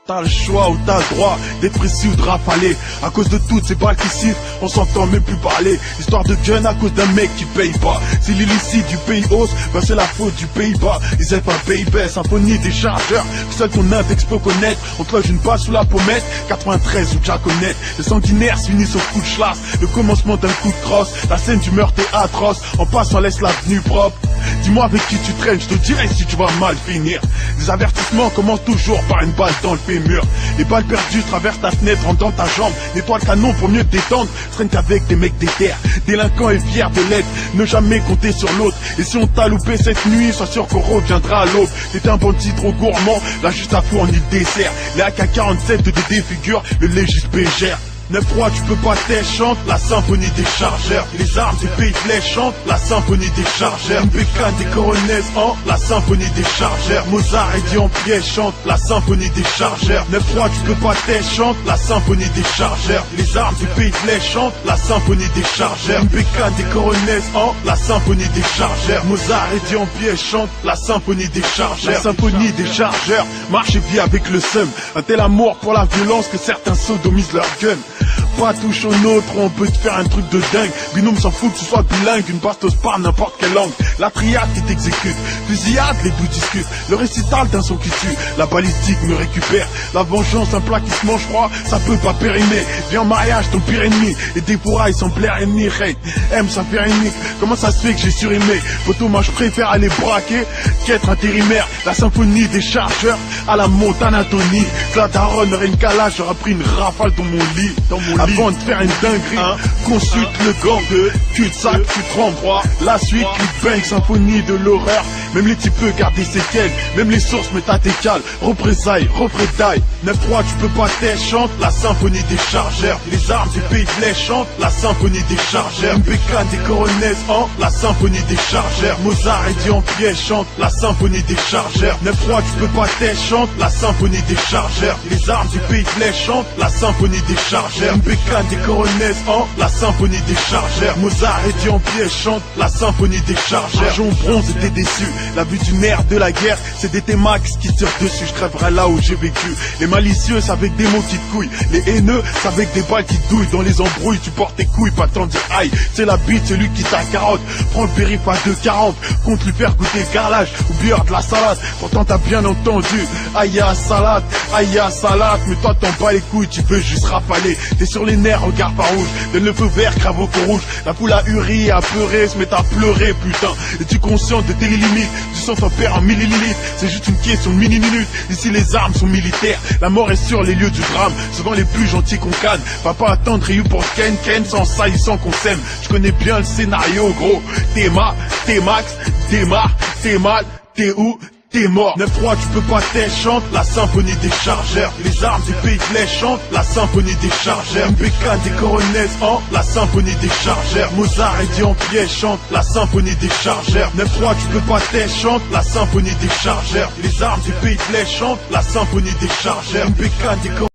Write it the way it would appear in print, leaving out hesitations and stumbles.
T'as le choix ou t'as le droit d'être précis ou de rafaler. À cause de toutes ces balles qui sifflent, on s'entend même plus parler. Histoire de gun à cause d'un mec qui paye pas. Si l'illicite du pays hausse, ben c'est la faute du Pays-Bas. Ils aiment un pays baisse, symphonie des chargeurs. Seul ton index peut connaître. On te loge une balle sous la pommette. 93 ou Jaconette. Les sanguinaires finissent au coup de chlasse. Le commencement d'un coup de crosse. La scène du meurtre est atroce. En passant laisse l'avenue propre. Dis-moi avec qui tu traînes, je te dirai si tu vas mal finir. Les avertissements commencent toujours par une balle dans le fémur. Les balles perdues traversent ta fenêtre, rentrent dans ta jambe. Nettoie le canon pour mieux te détendre. Traîne qu'avec des mecs déter. Délinquant et fier de l'être, ne jamais compter sur l'autre. Et si on t'a loupé cette nuit, sois sûr qu'on reviendra à l'aube. T'es un bandit trop gourmand, là juste à fou en île dessert. Les AK-47 de défigurent le légiste Bégère. 9-3, tu peux pas t'aider, chante la symphonie des chargeurs. Les armes du pays de l'Est chantent la symphonie des chargeurs. Bécane des coronets en la symphonie des chargeurs. Mozart et Dion piège chante la symphonie des chargeurs. 9-3, tu peux pas t'aider, chante la symphonie des chargeurs. Les armes du pays de l'Est chantent la symphonie des chargeurs. Bécane des coronets en la symphonie des chargeurs. Mozart et Dion piège chante la symphonie des chargeurs. La symphonie des chargeurs marche et vit avec le seum. Un tel amour pour la violence que certains sodomisent leur gun. Pas touche au nôtre, on peut te faire un truc de dingue. Binôme s'en fout que tu sois bilingue, une bastos par n'importe quelle langue. La triade qui t'exécute, fusillade, les doux discutent. Le récital d'un son qui tue, la balistique me récupère. La vengeance, un plat qui se mange froid, ça peut pas périmer. Viens en mariage, ton pire ennemi, et des pourrailles sans plaire ennemi. Aime sa faire unique, comment ça se fait que j'ai surimé? Photo, moi je préfère aller braquer qu'être intérimaire. La symphonie des chargeurs à la Montana Tony. Cladaron, aurait une calage, j'aurais pris une rafale dans mon lit. Avant de faire une dinguerie, consulte le gang de cul-de-sac, tu trembles. La suite, clickbang, symphonie de l'horreur. Même les types peuvent garder séquelles, même les sources mettent à tes cales. Représailles, reprétailles. 9-3, tu peux pas t'aider, chante la symphonie des chargeurs. Les armes du pays de l'Est chantent la symphonie des chargeurs. Bécane des coronets en la symphonie des chargeurs. Mozart et Dion piège chante la symphonie des chargeurs. 9-3, tu peux pas t'aider, chante la symphonie des chargeurs. Les armes du pays de l'Est chantent la symphonie des chargeurs. Bécane des coronets en la symphonie des chargeurs. Mozart et Dion piège chante la symphonie des chargeurs. Jean Bronze était déçu, la vue du nerf de la guerre, c'est des T-Max qui tirent dessus. Je crèverai là où j'ai vécu. Les malicieux, c'est avec des mots qui te couillent. Les haineux, c'est avec des balles qui te douillent. Dans les embrouilles, tu portes tes couilles, pas tant dire aïe. C'est la bite, c'est lui qui t'a carotte. Prends le périph' à 2,40, compte lui faire goûter le carrelage ou buveur de la salade. Pourtant t'as bien entendu, aïe à salade, mais toi t'en bats les couilles, tu veux juste rafaler. T'es sur les nerfs, regarde pas rouge, donne le feu vert, crave au feu rouge. La foule a huré, a pleuré, se met à pleurer, putain. Es-tu conscient de tes limites? Du sang s'en perd en millilitres, c'est juste une question de mini-minutes. Ici les armes sont militaires, la mort est sur les lieux du drame. Souvent les plus gentils qu'on canne, va pas attendre Ryu pour Ken sans saillissant qu'on s'aime. Je connais bien le scénario gros, t'es max, démarre, t'es mal, t'es où? T'es mort. 9-3, tu peux pas t'aider, chante la symphonie des chargeurs. Les armes du pays de l'Est chantent la symphonie des chargeurs. Bécane des coronets en la symphonie des chargeurs. Mozart et Dion piège chante la symphonie des chargeurs. 9-3, tu peux pas t'aider, chante la symphonie des chargeurs. Les armes du pays de l'Est chantent la symphonie des chargeurs. Bécane des coronets